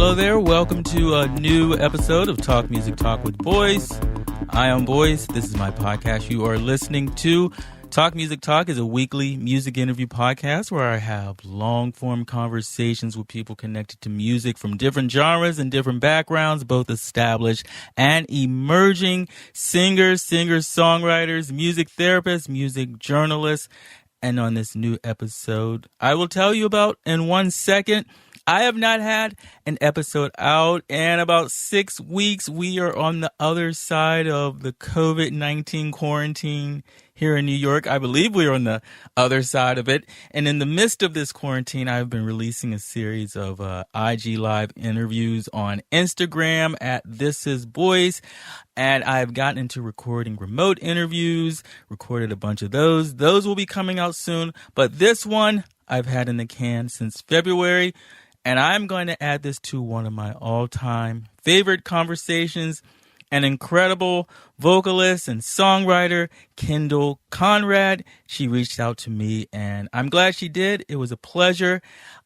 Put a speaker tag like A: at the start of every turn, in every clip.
A: Hello there. Welcome to a new episode of Talk Music Talk with Boice. I am Boice. This is my podcast you are listening to. Talk Music Talk is a weekly music interview podcast where I have long-form conversations with people connected to music from different genres and different backgrounds, both established and emerging singers, singer-songwriters, music therapists, music journalists. And on this new episode, I will tell you about in 1 second. I have not had an episode out in about 6 weeks. We are on the other side of the COVID-19 quarantine here in New York. I believe we are on the other side of it. And in the midst of this quarantine, I've been releasing a series of IG Live interviews on Instagram at This Is Boice. And I've gotten into recording remote interviews, recorded a bunch of those. Those will be coming out soon. But this one I've had in the can since February. And I'm going to add this to one of my all-time favorite conversations. An incredible vocalist and songwriter, Kendal Conrad. She reached out to me, and I'm glad she did. It was a pleasure.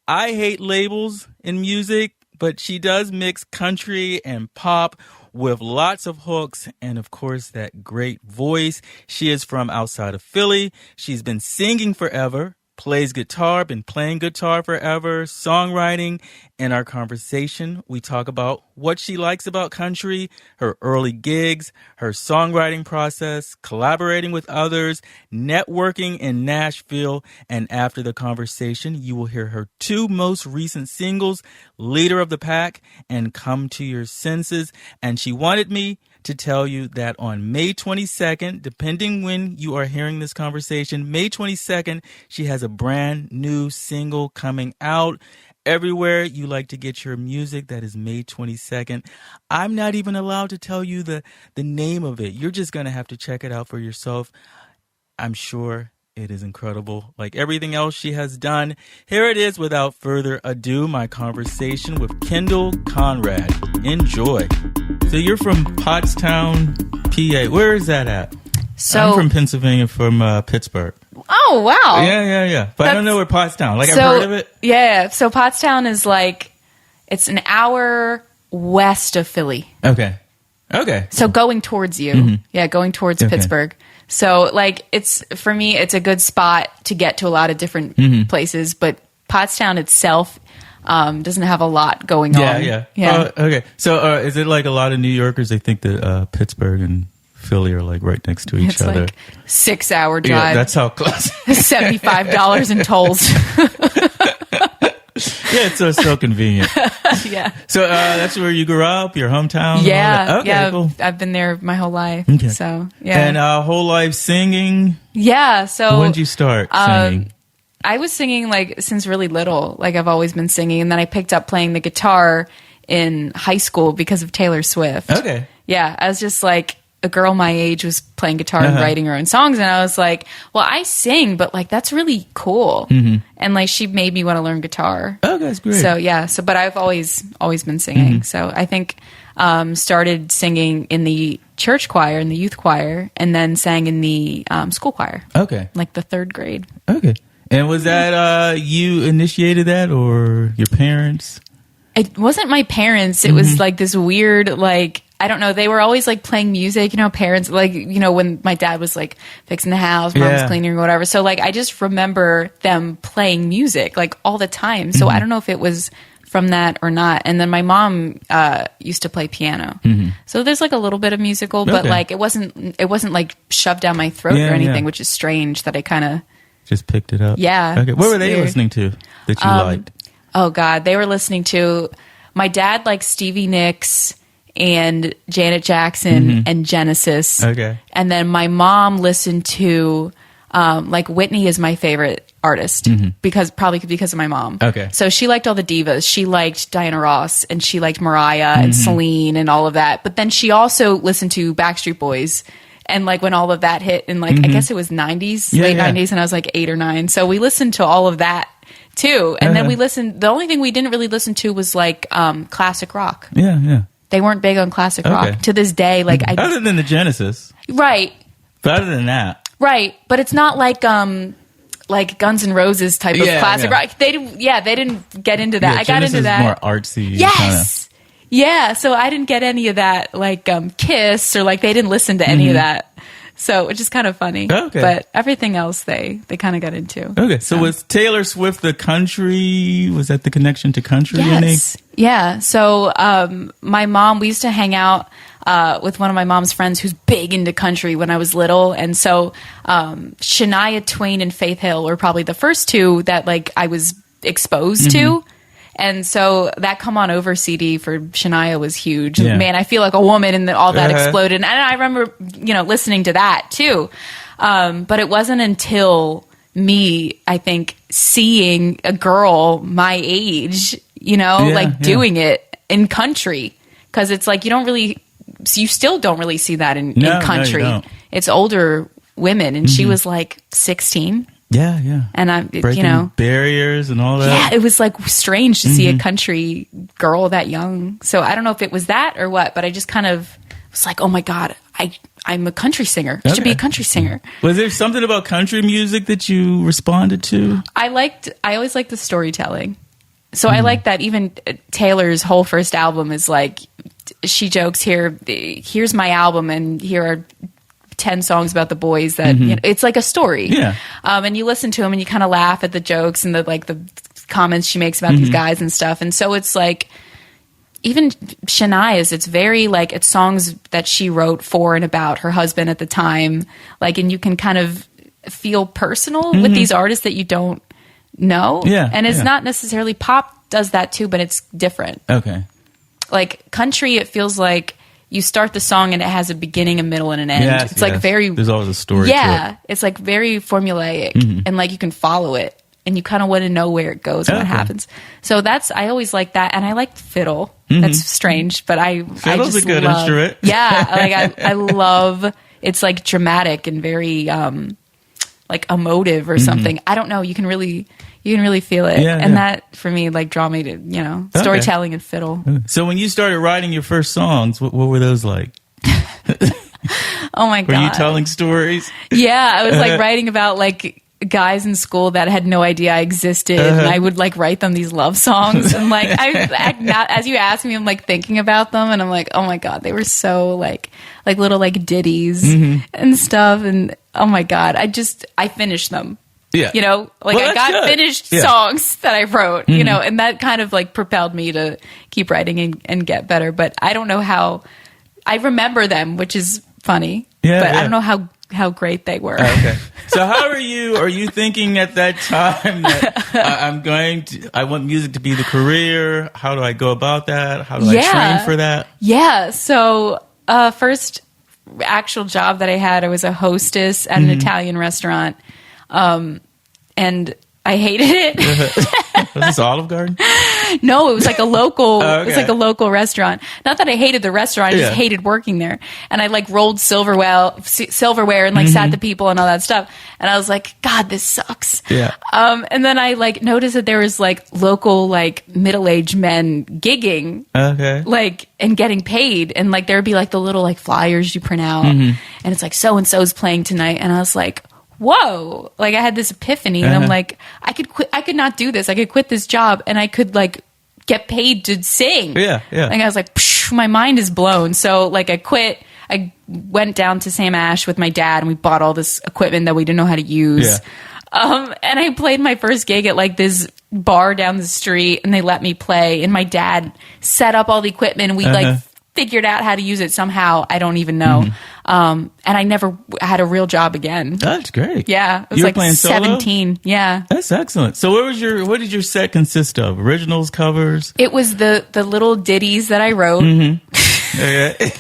A: I hate labels in music, but she does mix country and pop with lots of hooks and, of course, that great voice. She is from outside of Philly. She's been singing forever. Plays guitar, been playing guitar forever, songwriting. In our conversation, we talk about what she likes about country, her early gigs, her songwriting process, collaborating with others, networking in Nashville. And after the conversation, you will hear her two most recent singles, Leader of the Pack and Come to Your Senses. And she wanted me to tell you that on May 22nd, depending when you are hearing this conversation, May 22nd, she has a brand new single coming out. Everywhere you like to get your music, that is May 22nd. I'm not even allowed to tell you the name of it. You're just going to have to check it out for yourself. I'm sure it is incredible. Like everything else she has done. Here it is, without further ado, my conversation with Kendal Conrad. Enjoy. So you're from Pottstown, PA. Where is that at? I'm from Pennsylvania, from Pittsburgh.
B: Oh, wow.
A: Yeah. But I don't know where Pottstown. Like, I've heard of it.
B: Yeah. So Pottstown is like, it's an hour west of Philly.
A: Okay.
B: So going towards you. Mm-hmm. Yeah, going towards Pittsburgh. So, like, it's, for me, it's a good spot to get to a lot of different places. But Pottstown itself doesn't have a lot going on.
A: Yeah. Okay. So is it like a lot of New Yorkers, they think that Pittsburgh and Philly are like right next to each other?
B: It's like 6-hour drive.
A: Yeah, that's how close.
B: $75 in tolls.
A: Yeah, it's so convenient.
B: Yeah.
A: So that's where you grew up, your hometown?
B: Yeah.
A: Okay, cool.
B: I've been there my whole life.
A: Okay.
B: So, yeah.
A: And whole life singing?
B: Yeah. So
A: when did you start singing?
B: I was singing like since really little. Like I've always been singing. And then I picked up playing the guitar in high school because of Taylor Swift.
A: Okay.
B: Yeah. I was just like, a girl my age was playing guitar and writing her own songs. And I was like, well, I sing, but like, that's really cool. Mm-hmm. And like, she made me want to learn guitar.
A: Oh, that's great.
B: So yeah. So, but I've always been singing. Mm-hmm. So I think, started singing in the church choir and the youth choir, and then sang in the, school choir.
A: Okay.
B: Like the 3rd grade.
A: Okay. And was that, you initiated that, or your parents?
B: It wasn't my parents. It was like this weird, like, I don't know. They were always like playing music, parents, like, when my dad was like fixing the house, mom was cleaning or whatever. So like, I just remember them playing music like all the time. So I don't know if it was from that or not. And then my mom used to play piano. Mm-hmm. So there's like a little bit of musical, but like, it wasn't like shoved down my throat or anything, which is strange that I kind of
A: just picked it up.
B: Yeah.
A: Okay. What were they listening to that you liked?
B: Oh God. They were listening to, my dad liked Stevie Nicks and Janet Jackson and Genesis. Okay. And then my mom listened to, like Whitney is my favorite artist because of my mom. Okay. So she liked all the divas. She liked Diana Ross and she liked Mariah and Celine and all of that. But then she also listened to Backstreet Boys. And like when all of that hit in like, I guess it was 90s, late 90s, and I was like 8 or 9. So we listened to all of that too. And then we listened, the only thing we didn't really listen to was like classic rock.
A: Yeah.
B: They weren't big on classic rock to this day. Like
A: other than the Genesis,
B: right?
A: But other than that,
B: right? But it's not like like Guns N' Roses type of classic rock. They didn't get into that. I got into that.
A: More artsy.
B: Yes. Yeah. So I didn't get any of that, like Kiss, or like they didn't listen to any of that. So, which is kind of funny. Okay. But everything else they kind of got into.
A: Okay. So was Taylor Swift the country? Was that the connection to country?
B: Yes. Yeah. So my mom, we used to hang out with one of my mom's friends who's big into country when I was little. And so Shania Twain and Faith Hill were probably the first two that like I was exposed to. And so that Come On Over CD for Shania was huge. Yeah. Man, I Feel Like a Woman and all that exploded. And I remember, listening to that too. But it wasn't until me, I think, seeing a girl my age, doing it in country. Because it's like you still don't really see that in country. No, it's older women. And she was like 16.
A: Yeah, yeah.
B: And I'm,
A: breaking barriers and all that.
B: Yeah, it was like strange to see a country girl that young. So I don't know if it was that or what, but I just kind of was like, oh my God, I'm a country singer. I should be a country singer.
A: Was there something about country music that you responded to?
B: I always liked the storytelling. So I like that even Taylor's whole first album is like, she jokes here's my album and here are 10 songs about the boys that it's like a story. Yeah. And you listen to them and you kind of laugh at the jokes and the comments she makes about these guys and stuff. And so it's like, even Shania's, it's very like, it's songs that she wrote for and about her husband at the time. Like, and you can kind of feel personal with these artists that you don't know. Yeah. And it's not necessarily pop does that too, but it's different.
A: Okay.
B: Like country, it feels like you start the song and it has a beginning, a middle, and an end.
A: Yes,
B: it's like very...
A: There's always a story to it.
B: It's like very formulaic and like you can follow it and you kind of want to know where it goes and what happens. So I always like that. And I like fiddle. That's strange, but
A: Fiddle's a good instrument.
B: Yeah. Like I love... It's like dramatic and very like emotive or something. I don't know. You can really feel it. Yeah, and that, for me, like, draw me to, storytelling and fiddle.
A: So when you started writing your first songs, what were those like?
B: Oh, my God.
A: Were you telling stories?
B: Yeah, I was, like, writing about, like, guys in school that had no idea I existed, and I would, like, write them these love songs. And, like, as you ask me, I'm, like, thinking about them, and I'm like, oh, my God, they were so, like little, like, ditties and stuff. And, oh, my God, I finished them. Yeah. I got finished songs that I wrote, and that kind of like propelled me to keep writing and get better. But I don't know how I remember them, which is funny, but I don't know how great they were.
A: Okay. So how are you thinking at that time that I want music to be the career? How do I go about that? How do I train for that?
B: Yeah. So, first actual job that I had, I was a hostess at an Italian restaurant. And I hated it.
A: Was this Olive Garden?
B: No, it was like a local. It was like a local restaurant. Not that I hated the restaurant, I just hated working there. And I like rolled silverware and like sat the people and all that stuff. And I was like, God, this sucks. Yeah. And then I like noticed that there was like local like middle-aged men gigging, like and getting paid, and like there would be like the little like flyers you print out, and it's like so and so's playing tonight, and I was like, whoa, like I had this epiphany and I'm like, I could not do this. I could quit this job and I could like get paid to sing. Yeah. Like I was like, my mind is blown. So like I quit. I went down to Sam Ash with my dad and we bought all this equipment that we didn't know how to use. Yeah. And I played my first gig at like this bar down the street and they let me play, and my dad set up all the equipment and we like figured out how to use it somehow. I don't even know. And I never had a real job again.
A: That's great.
B: Yeah. It was like 17. Solo? Yeah.
A: That's excellent. So what did your set consist of? Originals, covers?
B: It was the little ditties that I wrote.
A: Okay.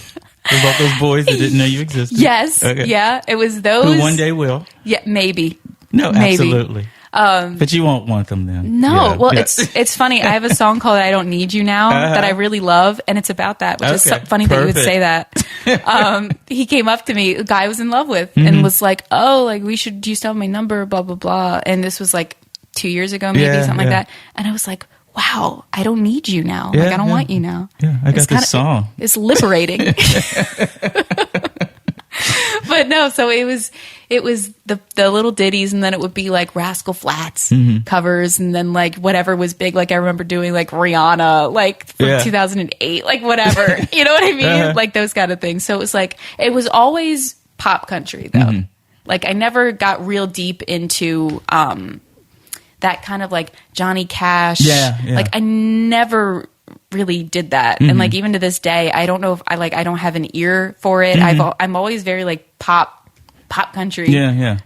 A: About those boys that didn't know you existed.
B: Yes. Okay. Yeah. It was those.
A: Who one day will.
B: Yeah. Maybe.
A: No, absolutely. But you won't want them then.
B: No. Yeah. Well, it's funny. I have a song called I Don't Need You Now that I really love, and it's about that, which is so funny that you would say that. He came up to me, a guy I was in love with, and was like, oh, like do you still have my number, blah, blah, blah. And this was like 2 years ago, maybe, something like that. And I was like, wow, I don't need you now. Like, I don't want you now.
A: Yeah, I got this song.
B: It's liberating. But no, so it was the little ditties, and then it would be like Rascal Flatts covers, and then like whatever was big. Like I remember doing like Rihanna, like from 2008, like whatever. You know what I mean? Like those kind of things. So it was like, it was always pop country though. Like I never got real deep into that kind of like Johnny Cash. Like I never really did that. And like even to this day, I don't know if I don't have an ear for it. I'm always very like pop country.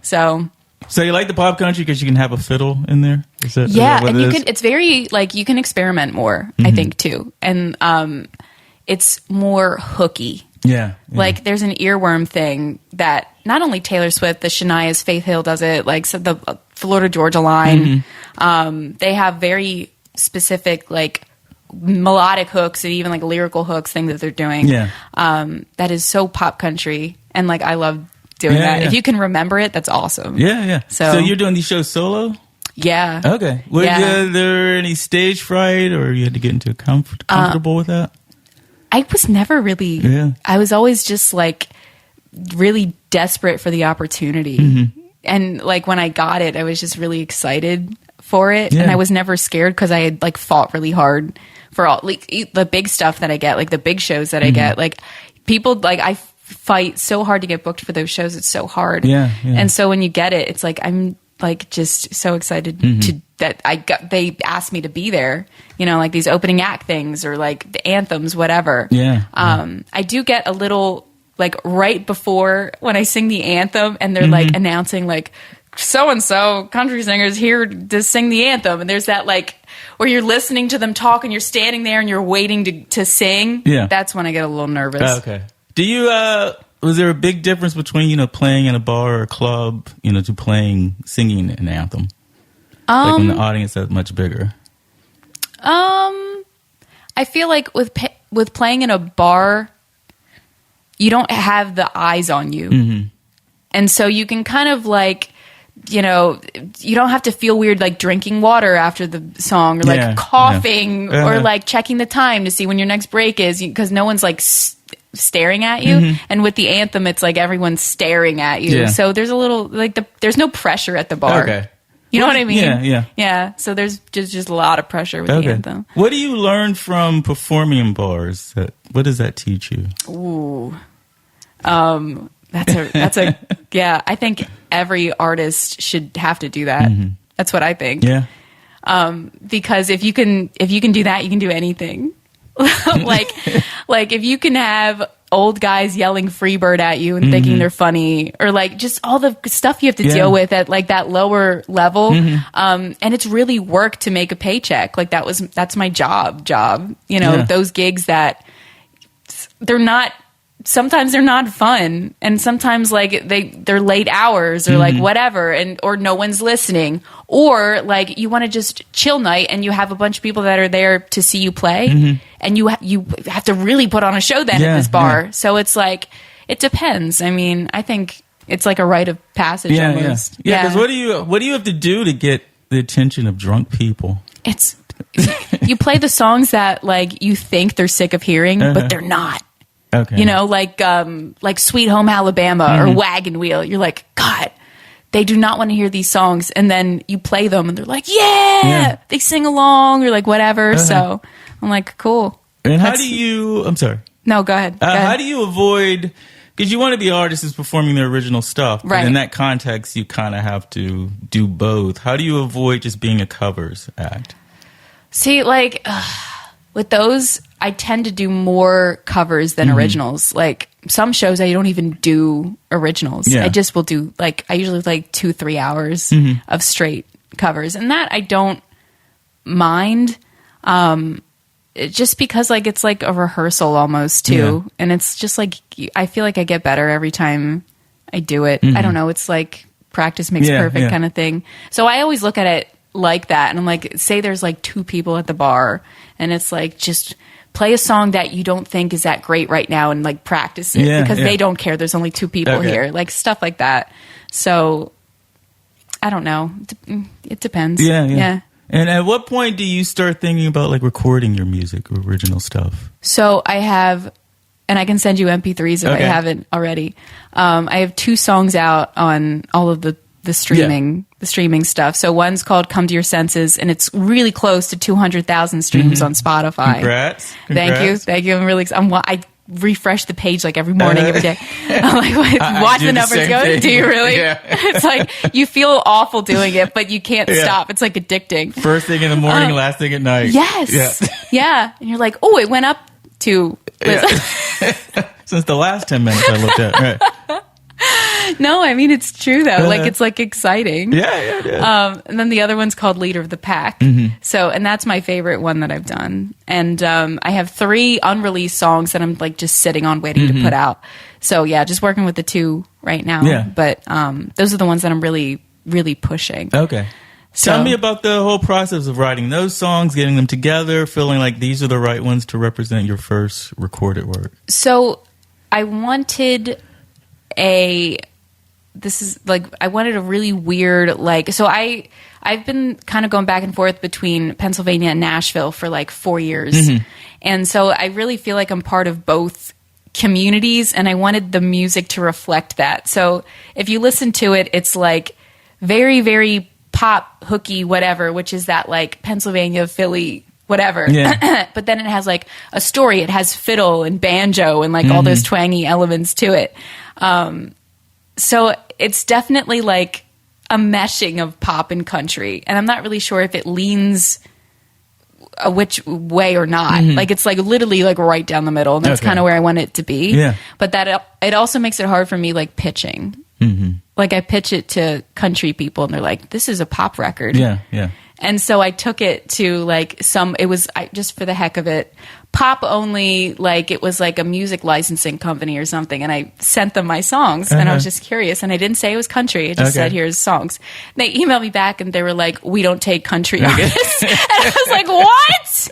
B: So
A: you like the pop country because you can have a fiddle in there? Is that
B: and you can, it's very like, you can experiment more, I think too. And it's more hooky. Like there's an earworm thing that not only Taylor Swift, the Shania's, Faith Hill does it, like so the Florida Georgia line. They have very specific like melodic hooks and even like lyrical hooks, things that they're doing. That is so pop country, and like I love doing that. If you can remember it, that's awesome. So
A: you're doing these shows solo? Okay. Was there any stage fright, or you had to get into comfortable with that?
B: I was never really. I was always just like really desperate for the opportunity, and like when I got it, I was just really excited for it, and I was never scared because I had like fought really hard for all like the big stuff that I get, like the big shows that I get. Like people, like I fight so hard to get booked for those shows. It's so hard, and so when you get it, it's like I'm like just so excited to that they asked me to be there, you know, like these opening act things or like the anthems, whatever. I do get a little like right before when I sing the anthem and they're like announcing like so-and-so country singers here to sing the anthem, and there's that like where you're listening to them talk and you're standing there and you're waiting to sing. That's when I get a little nervous.
A: Okay. Do you was there a big difference between, you know, playing in a bar or a club, you know, to singing an anthem? Like when the audience is much bigger.
B: I feel like with playing in a bar, you don't have the eyes on you. And so you can kind of like, you know, you don't have to feel weird like drinking water after the song or like coughing or like checking the time to see when your next break is, because no one's like staring at you. And with the anthem, it's like everyone's staring at you. So there's a little like there's no pressure at the bar. You know what I mean? Yeah. So there's just a lot of pressure with the anthem.
A: What do you learn from performing in bars? What does that teach you?
B: Ooh. That's a yeah, I think every artist should have to do that. That's what I think. Because if you can do that, you can do anything. like if you can have old guys yelling Freebird at you and thinking they're funny, or like just all the stuff you have to deal with at like that lower level. And it's really work to make a paycheck. Like that's my job, you know, those gigs that sometimes they're not fun, and sometimes like they're late hours or like whatever, or no one's listening, or like you want to just chill night and you have a bunch of people that are there to see you play, and you have to really put on a show then at this bar. So it's like it depends. I mean, I think it's like a rite of passage almost.
A: Because what do you have to do to get the attention of drunk people?
B: It's you play the songs that like you think they're sick of hearing, but they're not.
A: Okay.
B: You know, like Sweet Home Alabama or Wagon Wheel. You're like, God, they do not want to hear these songs. And then you play them and they're like, yeah. They sing along or like whatever. So I'm like, cool.
A: And how do you, I'm sorry.
B: No, go ahead.
A: How do you avoid, because you want to be artists who's performing their original stuff. But in that context, you kind of have to do both. How do you avoid just being a covers act?
B: See, like, with those, I tend to do more covers than originals. Like some shows, I don't even do originals. I just will do like, I usually like 2-3 hours of straight covers, and that I don't mind. Just because like it's like a rehearsal almost too, and it's just like I feel like I get better every time I do it. I don't know. It's like practice makes perfect kind of thing. So I always look at it like that, and I'm like, say there's like 2 people at the bar, and it's like just play a song that you don't think is that great right now and like practice it because they don't care. There's only 2 people here, like stuff like that. So I don't know. It depends. Yeah.
A: And at what point do you start thinking about like recording your music or original stuff?
B: So I have and I can send you MP3s if I haven't already. I have 2 songs out on all of the streaming stuff. So one's called "Come to Your Senses," and it's really close to 200,000 streams on Spotify.
A: Congrats!
B: Thank you. I'm really excited. I refresh the page like every morning, every day. I'm like, watch the numbers go. Do you really?
A: Yeah.
B: It's like you feel awful doing it, but you can't stop. It's like addicting.
A: First thing in the morning, last thing at night.
B: Yes. Yeah. And you're like, oh, it went up to.
A: Since the last 10 minutes I looked at. Right.
B: No, I mean, it's true though. Like, it's like exciting.
A: Yeah.
B: And then the other one's called "Leader of the Pack." So, and that's my favorite one that I've done. And I have 3 unreleased songs that I'm like just sitting on waiting to put out. So yeah, just working with the 2 right now.
A: Yeah.
B: But those are the ones that I'm really, really pushing.
A: Okay. So, tell me about the whole process of writing those songs, getting them together, feeling like these are the right ones to represent your first recorded work.
B: So I wanted I wanted a really weird, like, so I've been kind of going back and forth between Pennsylvania and Nashville for like 4 years. And so I really feel like I'm part of both communities, and I wanted the music to reflect that. So if you listen to it, it's like very, very pop, hooky, whatever, which is that like Pennsylvania, Philly, whatever. Yeah. But then it has like a story. It has fiddle and banjo and like all those twangy elements to it. So it's definitely like a meshing of pop and country. And I'm not really sure if it leans which way or not. Like it's like literally like right down the middle. And that's kind of where I want it to be.
A: Yeah.
B: But that it also makes it hard for me like pitching. Like I pitch it to country people and they're like, this is a pop record.
A: Yeah.
B: And so I took it to like just for the heck of it, pop only, like it was like a music licensing company or something. And I sent them my songs and I was just curious. And I didn't say it was country. I just said, here's songs. And they emailed me back and they were like, we don't take country artists. And I was like, what?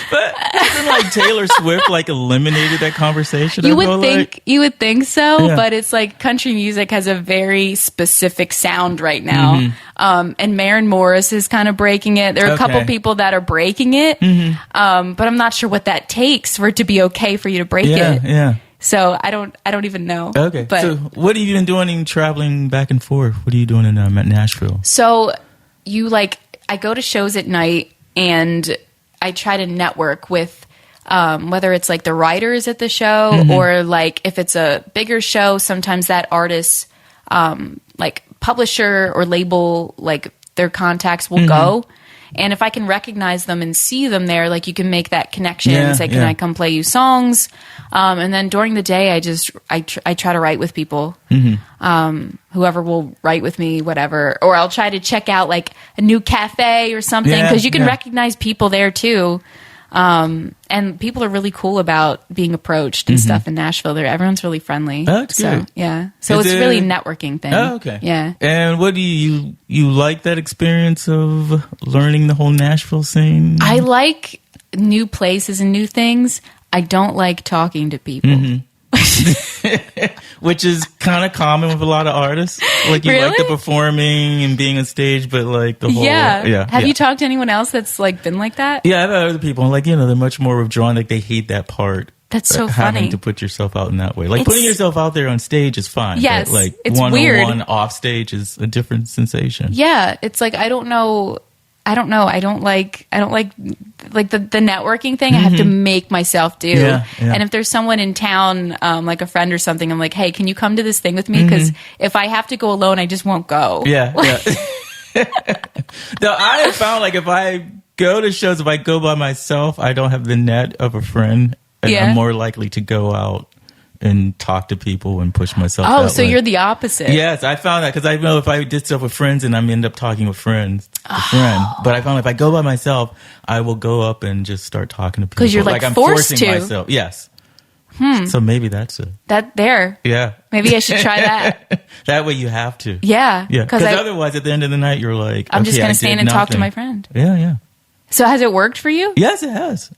A: But isn't like Taylor Swift like eliminated that conversation?
B: You would think so, but it's like country music has a very specific sound right now. And Maren Morris is kind of breaking it. There are a couple people that are breaking it, but I'm not sure what that takes for it to be okay for you to break it.
A: Yeah.
B: So I don't even know.
A: Okay.
B: But,
A: so what have you been doing traveling back and forth? What are you doing in Nashville?
B: So I go to shows at night and I try to network with whether it's like the writers at the show or like if it's a bigger show, sometimes that artist like publisher or label, like their contacts will go. And if I can recognize them and see them there, like you can make that connection and say, can I come play you songs? And then during the day, I try to write with people, whoever will write with me, whatever. Or I'll try to check out like a new cafe or something because you can recognize people there too. And people are really cool about being approached and stuff in Nashville. Everyone's really friendly.
A: Oh, that's good.
B: Yeah. So it's really a networking thing.
A: Oh, okay.
B: Yeah.
A: And what do you like that experience of learning the whole Nashville scene?
B: I like new places and new things. I don't like talking to people.
A: Which is kind of common with a lot of artists. Like you like the performing and being on stage, but like the whole
B: Have you talked to anyone else that's like been like that?
A: Yeah, I've had other people like they're much more withdrawn. Like they hate that part.
B: That's so
A: having
B: funny
A: to put yourself out in that way. Like putting yourself out there on stage is fine.
B: Yes,
A: but like
B: it's
A: one-on-one off stage is a different sensation.
B: Yeah, it's like I don't know. I don't like the networking thing. I have to make myself do. And if there's someone in town, like a friend or something, I'm like, hey, can you come to this thing with me? Because if I have to go alone, I just won't go.
A: Yeah. No, I have found like if I go to shows, if I go by myself, I don't have the net of a friend, and I'm more likely to go out and talk to people and push myself.
B: Oh, so you're the opposite.
A: Yes, I found that because I know if I did stuff with friends and I end up talking with friends, but I found if I go by myself, I will go up and just start talking to people
B: because you're like
A: I'm
B: forced
A: forcing
B: to.
A: myself. Yes. So maybe that's it. Yeah.
B: Maybe I should try that.
A: That way you have to.
B: Yeah.
A: Because otherwise, at the end of the night, you're like,
B: I'm just going to stand and talk to my friend.
A: Yeah.
B: So has it worked for you?
A: Yes, it has.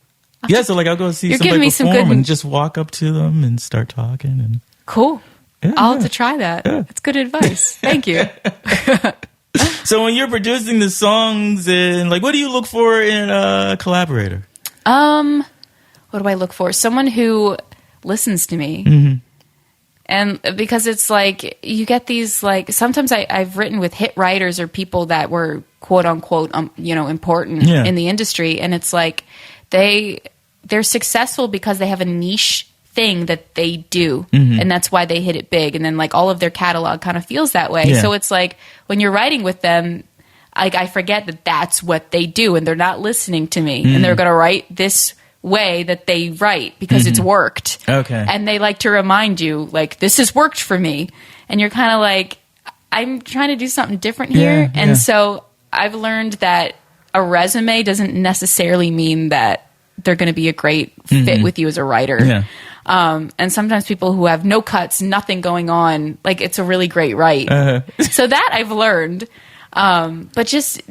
A: So like I'll go see somebody perform and just walk up to them and start talking. And
B: cool. I'll have to try that. Yeah. That's good advice. Thank you.
A: So when you're producing the songs, and like, what do you look for in a collaborator?
B: What do I look for? Someone who listens to me.
A: Mm-hmm.
B: And because it's like, you get these, like, sometimes I've written with hit writers or people that were quote unquote, important in the industry. And it's like, they're successful because they have a niche thing that they do. Mm-hmm. And that's why they hit it big. And then like all of their catalog kind of feels that way. Yeah. So it's like when you're writing with them, like I forget that that's what they do and they're not listening to me and they're going to write this way that they write because it's worked.
A: Okay.
B: And they like to remind you, like, this has worked for me. And you're kind of like, I'm trying to do something different here. And so I've learned that a resume doesn't necessarily mean that they're going to be a great fit with you as a writer. Yeah. And sometimes people who have no cuts, nothing going on, like it's a really great write. So that I've learned. But just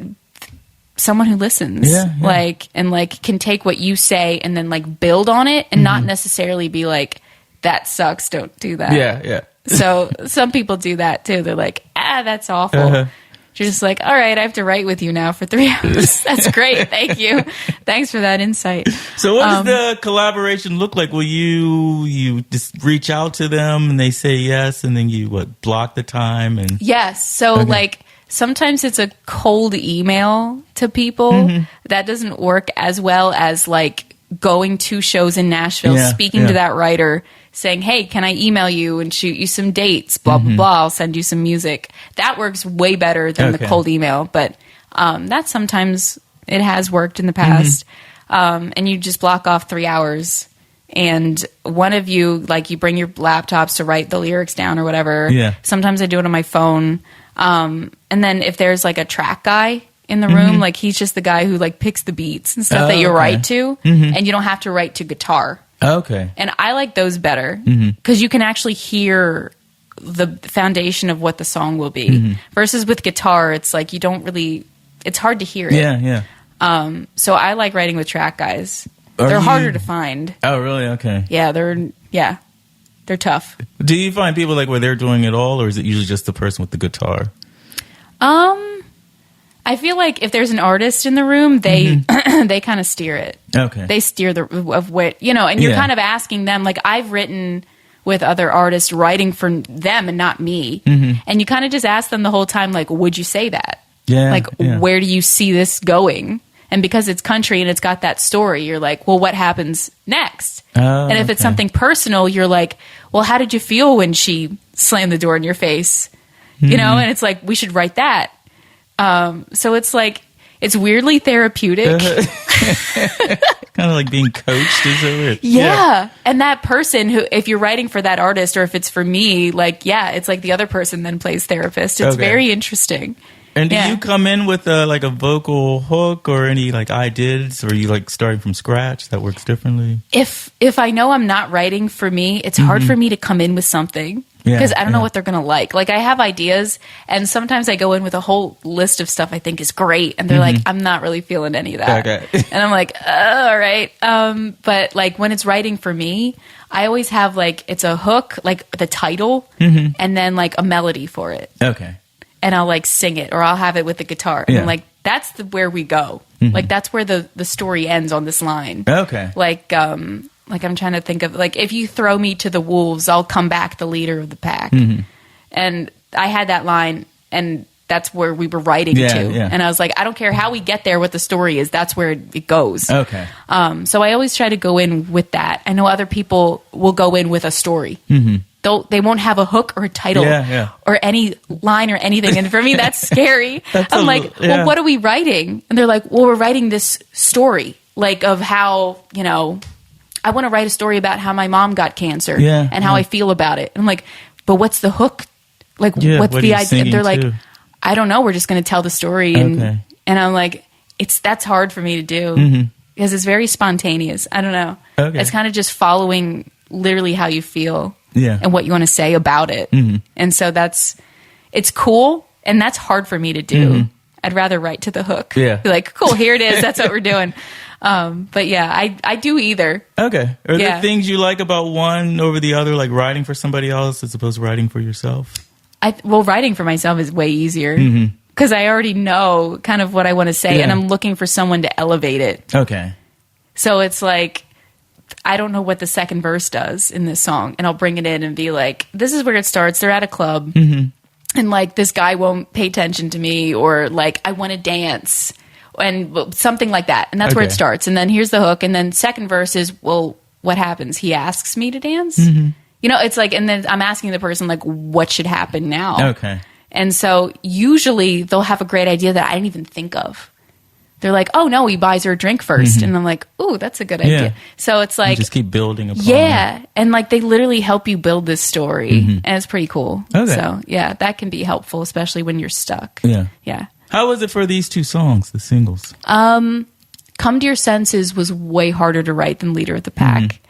B: someone who listens, and can take what you say and then like build on it and not necessarily be like, that sucks, don't do that.
A: Yeah.
B: So some people do that too. They're like, that's awful. You're just like, all right, I have to write with you now for 3 hours. That's great. Thank you. Thanks for that insight.
A: So what does the collaboration look like? Will you just reach out to them and they say yes, and then you block the time? And
B: yes. So like, sometimes it's a cold email to people. That doesn't work as well as like going to shows in Nashville, speaking to that writer, saying, hey, can I email you and shoot you some dates, blah, blah, blah. I'll send you some music. That works way better than the cold email. But that sometimes it has worked in the past. And you just block off 3 hours. And one of you, like, you bring your laptops to write the lyrics down or whatever. Yeah. Sometimes I do it on my phone. And then if there's like a track guy in the room, like he's just the guy who like picks the beats and stuff that you write to, and you don't have to write to guitar. Okay. And I like those better because you can actually hear the foundation of what the song will be versus with guitar. It's like, you don't really, it's hard to hear it.
A: Yeah.
B: So I like writing with track guys. They're harder to find.
A: Oh, really? Okay.
B: Yeah. They're tough.
A: Do you find people like where they're doing it all, or is it usually just the person with the guitar?
B: I feel like if there's an artist in the room, they they kind of steer it. Okay. They steer of what, and you're kind of asking them, like I've written with other artists writing for them and not me. And you kind of just ask them the whole time, like, would you say that? Yeah. Like, where do you see this going? And because it's country and it's got that story, you're like, well, what happens next? And if it's something personal, you're like, well, how did you feel when she slammed the door in your face? And it's like, we should write that. So it's like, it's weirdly therapeutic.
A: Kind of like being coached, is it weird?
B: Yeah. And that person who, if you're writing for that artist or if it's for me, like, it's like the other person then plays therapist. It's very interesting.
A: And do you come in with like a vocal hook or any like I dids, or are you like starting from scratch that works differently?
B: If I know I'm not writing for me, it's hard for me to come in with something because I don't know what they're going to like. Like I have ideas and sometimes I go in with a whole list of stuff I think is great and they're like, I'm not really feeling any of that. And I'm like, all right. But like when it's writing for me, I always have like, it's a hook, like the title and then like a melody for it. Okay. And I'll like sing it or I'll have it with the guitar. And I'm like, that's where we go. Like that's where the story ends on this line. Okay. Like I'm trying to think of like, if you throw me to the wolves, I'll come back the leader of the pack. And I had that line and that's where we were writing to. Yeah. And I was like, I don't care how we get there, what the story is, that's where it goes. Okay. So I always try to go in with that. I know other people will go in with a story. They won't have a hook or a title or any line or anything. And for me, that's scary. I'm like, well, what are we writing? And they're like, well, we're writing this story, like of how, I want to write a story about how my mom got cancer and how I feel about it. And I'm like, but what's the hook? Like, what's the idea? And they're like, I don't know. We're just going to tell the story. And I'm like, that's hard for me to do because it's very spontaneous. I don't know. It's kind of just following literally how you feel. And what you want to say about it. And so it's cool. And that's hard for me to do. I'd rather write to the hook. Be like, cool, here it is. That's what we're doing. But I do either. Okay. Are there things you like about one over the other, like writing for somebody else as opposed to writing for yourself? Writing for myself is way easier because I already know kind of what I want to say and I'm looking for someone to elevate it. Okay. So it's like, I don't know what the second verse does in this song, and I'll bring it in and be like, this is where it starts. They're at a club, and like this guy won't pay attention to me, or like I want to dance, and something like that. And that's where it starts. And then here's the hook, and then second verse is, well, what happens? He asks me to dance. You know, it's like, and then I'm asking the person like, what should happen now?
A: Okay.
B: And so usually they'll have a great idea that I didn't even think of. They're like, oh no, he buys her a drink first. And I'm like, ooh, that's a good idea. So it's like,
A: you just keep building upon
B: it. And like they literally help you build this story, and it's pretty cool.
A: Okay.
B: So yeah, that can be helpful, especially when you're stuck. Yeah.
A: How was it for these two songs, the singles?
B: Come to Your Senses was way harder to write than Leader of the Pack.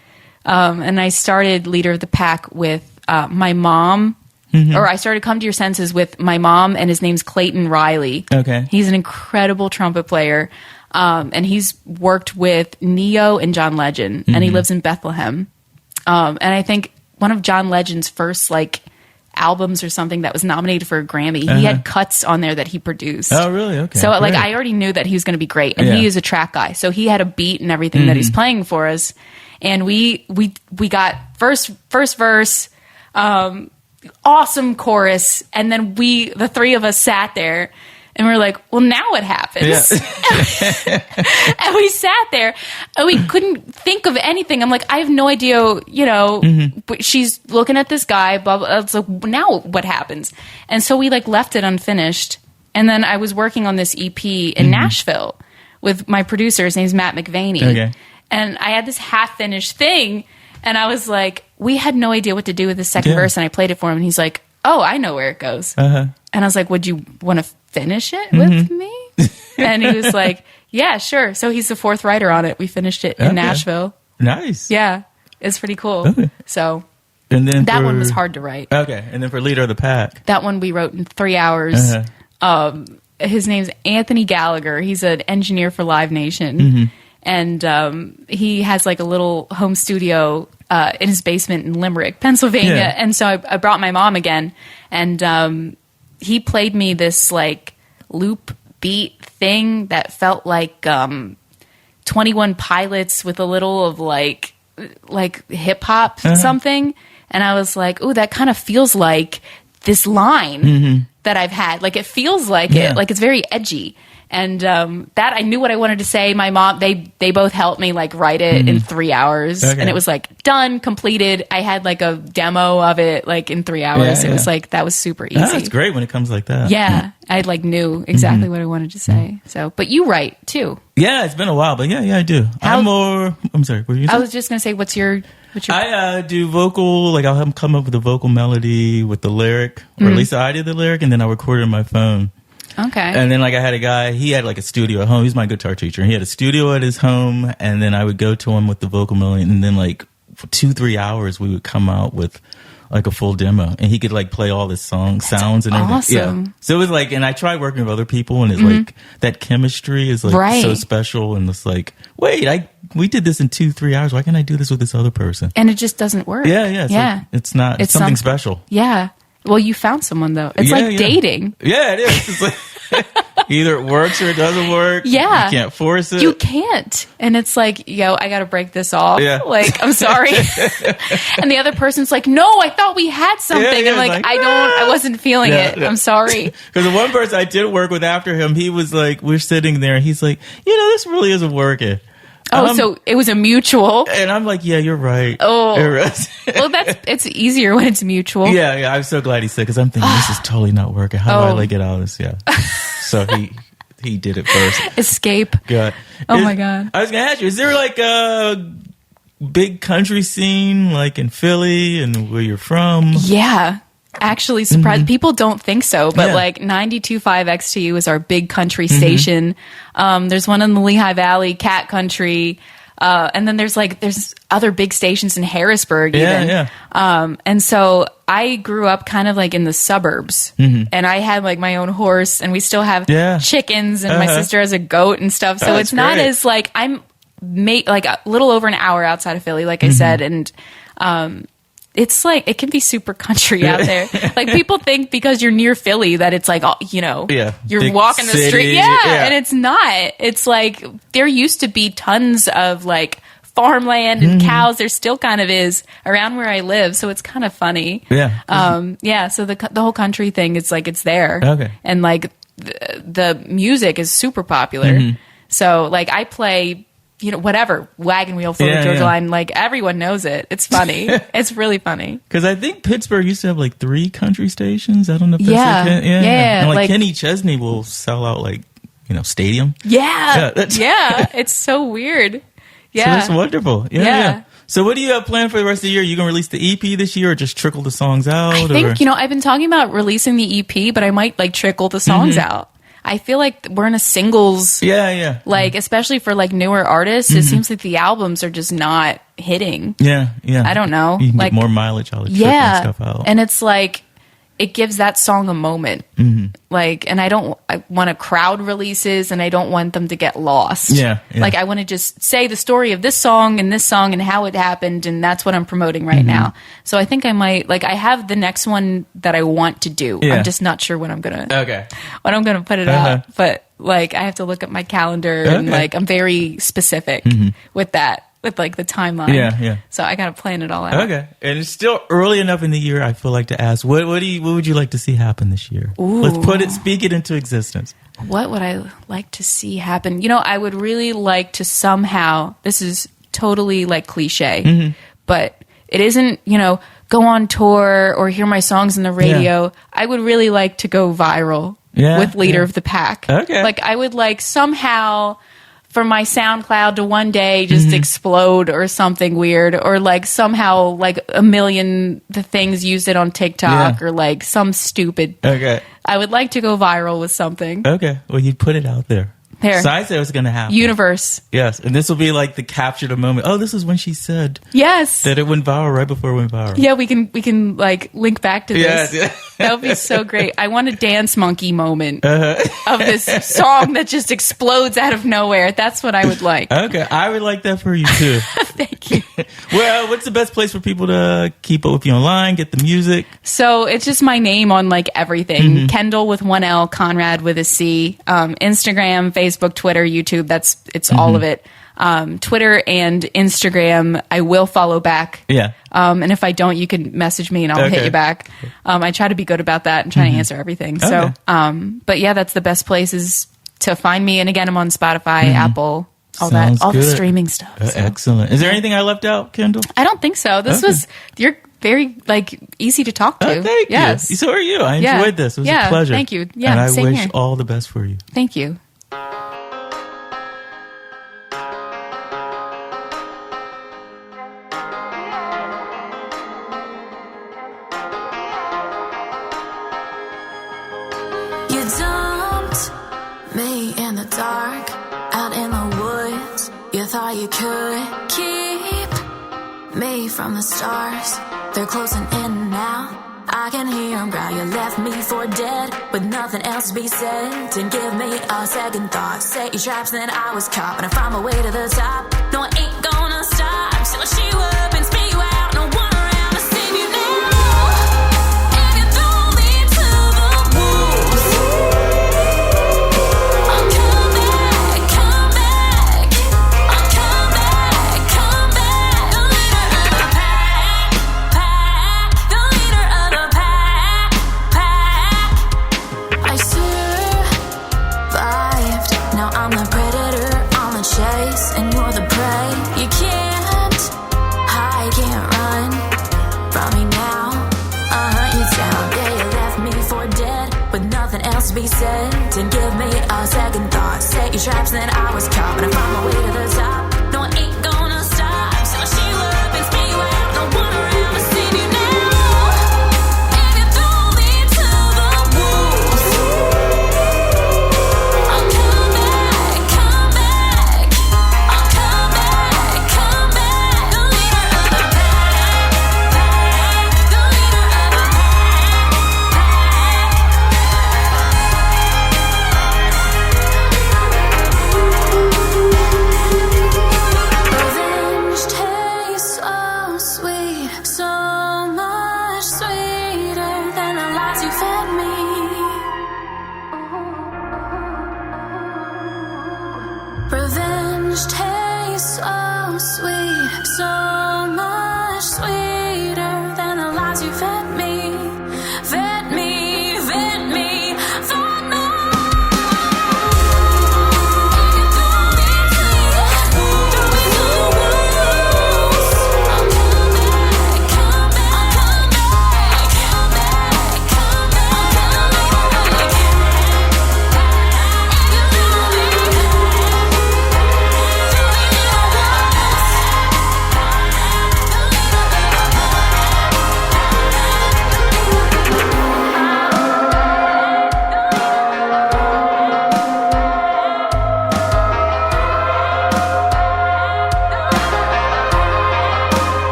B: And I started Leader of the Pack with my mom. Or I started Come to Your Senses with my mom, and his name's Clayton Riley.
A: Okay.
B: He's an incredible trumpet player. And he's worked with Neo and John Legend, and he lives in Bethlehem. And I think one of John Legend's first like albums or something that was nominated for a Grammy, he had cuts on there that he produced.
A: Oh, really? Okay.
B: So like I already knew that he was going to be great, and he is a track guy. So he had a beat and everything that he's playing for us. And we got first verse, awesome chorus, and then the three of us sat there and we were like, well, now what happens? And we sat there and we couldn't think of anything. I'm like, I have no idea, you know, but she's looking at this guy, blah, blah. It's like, now what happens? And so we like left it unfinished. And then I was working on this EP in Nashville with my producer. His name's Matt McVaney.
A: Okay.
B: And I had this half-finished thing, and I was like, we had no idea what to do with the second verse, and I played it for him, and he's like, oh, I know where it goes. And I was like, would you want to finish it with me? And he was like, yeah, sure. So he's the fourth writer on it. We finished it in Nashville.
A: Nice.
B: Yeah, it's pretty cool. So
A: and then
B: that one was hard to write.
A: Okay, and then for Leader of the Pack.
B: That one we wrote in 3 hours. His name's Anthony Gallagher. He's an engineer for Live Nation. And he has like a little home studio in his basement in Limerick, Pennsylvania. And so I brought my mom again, and he played me this like loop beat thing that felt like 21 Pilots with a little of like hip hop something. And I was like, ooh, that kind of feels like this line that I've had. Like it feels like it, like it's very edgy. And that I knew what I wanted to say. My mom, they both helped me like write it in 3 hours, and it was like done, completed. I had like a demo of it like in 3 hours. It was like that was super easy.
A: That's great when it comes like that.
B: Yeah, I like knew exactly what I wanted to say. So, but you write too.
A: Yeah, it's been a while, but yeah, I do. I'm sorry. What were you saying?
B: I was just gonna say, what's your
A: I do vocal, like I'll come up with a vocal melody with the lyric, or at least I did the lyric, and then I record it on my phone.
B: Okay.
A: And then like I had a guy, he had like a studio at home. He's my guitar teacher. He had a studio at his home, and then I would go to him with the vocal melody, and then like for 2-3 hours we would come out with like a full demo, and he could like play all his sounds and everything.
B: Awesome.
A: Yeah. So it was like, and I tried working with other people, and it's like that chemistry is like so special, and it's like, wait, we did this in 2-3 hours. Why can't I do this with this other person?
B: And it just doesn't work.
A: Yeah. Like, it's not. It's something special.
B: Yeah. Well, you found someone though. It's like dating.
A: Yeah, it is. It's like either it works or it doesn't work.
B: Yeah.
A: You can't force it.
B: You can't. And it's like, I got to break this off.
A: Yeah.
B: Like, I'm sorry. And the other person's like, no, I thought we had something. And like, I wasn't feeling it. I'm sorry.
A: Because the one person I did work with after him, he was like, we're sitting there and he's like, this really isn't working.
B: So it was a mutual.
A: And I'm like, yeah, you're right.
B: Oh. Well, it's easier when it's mutual.
A: Yeah. I'm so glad he said, because I'm thinking, this is totally not working. How do I like get out of this? Yeah. So he did it first.
B: Escape.
A: God.
B: My God.
A: I was going to ask you, is there like a big country scene like in Philly and where you're from?
B: Yeah. Actually, surprised. People don't think so, but like 92.5 XTU is our big country station. There's one in the Lehigh Valley, Cat Country, and then there's other big stations in Harrisburg even. And so I grew up kind of like in the suburbs, and I had like my own horse, and we still have chickens, and my sister has a goat and stuff. So it's not as like I'm like a little over an hour outside of Philly, like I said, and it's like it can be super country out there. Like people think because you're near Philly that it's like you're
A: big
B: walking the
A: city.
B: street, and it's not. It's like there used to be tons of like farmland and cows. There still kind of is around where I live, so it's kind of funny.
A: Yeah.
B: So the whole country thing, it's like it's there.
A: Okay.
B: And like the music is super popular. So like I play, whatever, Wagon Wheel, Florida Georgia Line, like everyone knows it. It's funny. It's really funny.
A: Because I think Pittsburgh used to have like 3 country stations. I don't know if
B: that's
A: And like Kenny Chesney will sell out like, stadium.
B: Yeah. It's so weird. Yeah.
A: So that's wonderful. Yeah. So what do you have planned for the rest of the year? Are you going to release the EP this year or just trickle the songs out?
B: I think, I've been talking about releasing the EP, but I might like trickle the songs out. I feel like we're in a singles.
A: Yeah.
B: Like, especially for like newer artists, it seems like the albums are just not hitting.
A: Yeah.
B: I don't know.
A: You can
B: like
A: get more mileage out of trickling stuff out.
B: And it's like, it gives that song a moment. Like, and I want to crowd releases and I don't want them to get lost.
A: Yeah.
B: Like, I want to just say the story of this song and how it happened. And that's what I'm promoting right now. So I think I might, like, I have the next one that I want to do.
A: Yeah.
B: I'm just not sure when I'm going to put it out. But like, I have to look at my calendar and like, I'm very specific with that. With like the timeline.
A: Yeah.
B: So I got to plan it all out.
A: Okay. And it's still early enough in the year, I feel like, to ask, what would you like to see happen this year?
B: Ooh.
A: Let's speak it into existence.
B: What would I like to see happen? I would really like to somehow, this is totally like cliche, but it isn't, go on tour or hear my songs on the radio. Yeah. I would really like to go viral with Leader of the Pack.
A: Okay.
B: Like I would like somehow for my SoundCloud to one day just explode or something weird, or like somehow like a million the things use it on TikTok or like some stupid.
A: Okay.
B: I would like to go viral with something.
A: Okay. Well, you put it out there.
B: There.
A: So I said it was going to happen.
B: Universe.
A: Yes. And this will be like the capture the moment. Oh, this is when she said
B: yes
A: that it went viral right before it went viral.
B: Yeah, we can like link back to this. Yeah. That would be so great. I want a dance monkey moment of this song that just explodes out of nowhere. That's what I would like.
A: Okay. I would like that for you too.
B: Thank you.
A: Well, what's the best place for people to keep up with you online, get the music?
B: So it's just my name on like everything. Kendal with 1 L, Conrad with a C. Instagram, Facebook, Twitter, YouTube. It's all of it. Twitter and Instagram, I will follow back.
A: Yeah.
B: And if I don't, you can message me and I'll hit you back. I try to be good about that and try to answer everything. Okay. So, but yeah, that's the best places to find me. And again, I'm on Spotify, Apple, all the streaming stuff. So.
A: Excellent. Is there anything I left out, Kendal?
B: I don't think so. You're very like easy to talk to.
A: Thank you. So are you. I enjoyed this. It was a pleasure.
B: Thank you. Yeah,
A: and I
B: same
A: wish
B: here.
A: all the best for you.
B: Thank you.
C: Me in the dark, out in the woods. You thought you could keep me from the stars. They're closing in now. I can hear them growl. You left me for dead with nothing else to be said. Didn't give me a second thought. Set your traps, then I was caught. But I found my way to the top. No, I ain't gonna stop. Still shoot you up and spit you out. No one around to save you now. If you throw me to the wolves, I'll come back, come back. I'll come back, come back. The leader of the pack, the leader of the pack. I survived. Now I'm the predator on the chase, and you're the prey. You can't hide, can't run from me now. I'll hunt you down. Yeah, you left me for dead with nothing else to be said. Didn't give me a second thought. Set your traps, then I was caught. But I found my way to the top. No, I ain't gonna stop. Still shoot you up and spit you out. No one around to save you now. If you throw me to the wolves, I'll come back, come back. I'll come back, come back. The leader of the pack, the leader of the Revenge tastes so sweet, so much sweeter than the lies you fed me. Revenge tastes so sweet. so much sweeter than the lies you fed me, fed me, fed me. Thought no.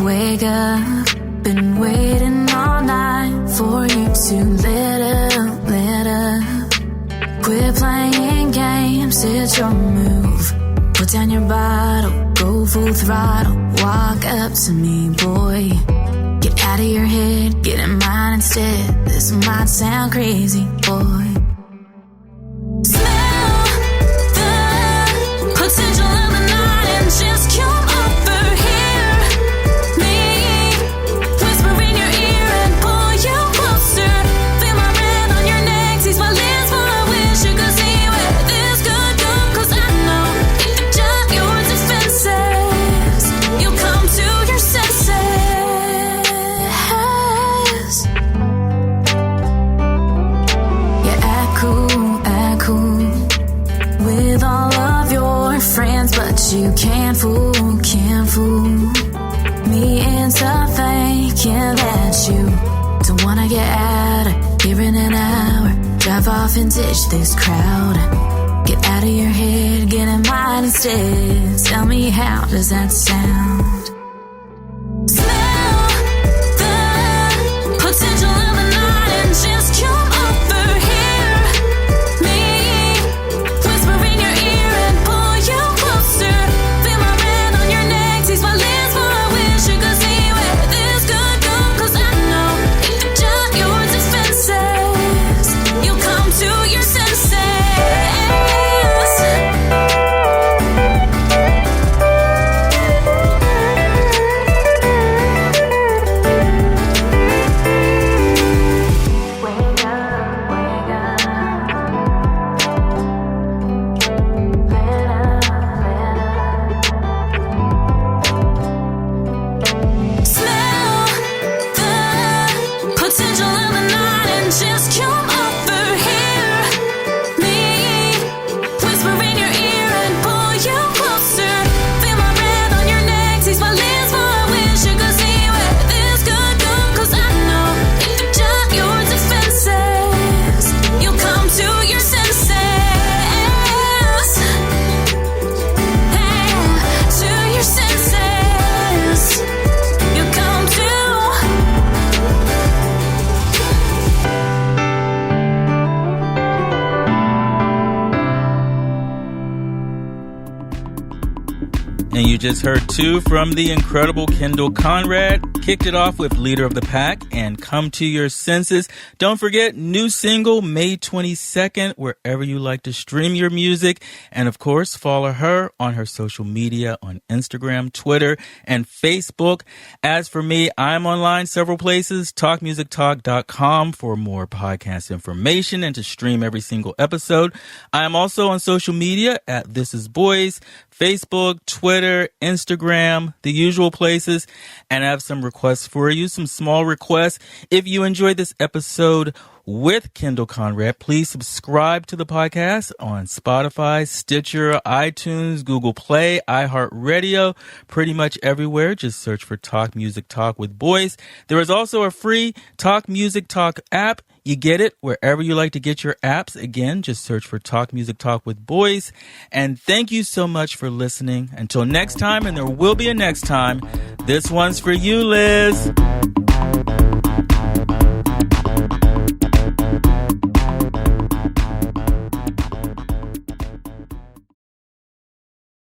C: Wake up, been waiting all night for you to let up. Quit playing games, it's your move. Put down your bottle, go full throttle. Walk up to me, boy. Get out of your head, get in mine instead. This might sound crazy, boy. Smell the potential of the night and just come over here. You can't fool me into thinking that you don't wanna get out of here in an hour. Drive off and ditch this crowd. Get out of your head, get in mine instead. Tell me, how does that sound? Smell the potential of the night and just come over here. Me, whisper in your ear and pull you closer. Feel my breath on your neck, taste my lips, for I wish you could see where this could go. 'Cause I know if you jot your defenses, you'll come to your senses.
A: And you just heard two from the incredible Kendal Conrad. Kicked it off with Leader of the Pack and Come to Your Senses. Don't forget, new single May 22nd, wherever you like to stream your music. And of course, follow her on her social media on Instagram, Twitter, and Facebook. As for me, I'm online several places, talkmusictalk.com for more podcast information and to stream every single episode. I am also on social media at This Is Boice, Facebook, Twitter, Instagram, the usual places. And I have some requests for you, some small requests. If you enjoyed this episode with Kendal Conrad, please subscribe to the podcast on Spotify, Stitcher, iTunes, Google Play, iHeartRadio, pretty much everywhere. Just search for Talk Music Talk with Boice. There is also a free Talk Music Talk app. You get it wherever you like to get your apps. Again, just search for Talk Music Talk with Boice. And thank you so much for listening. Until next time, and there will be a next time, this one's for you, Liz.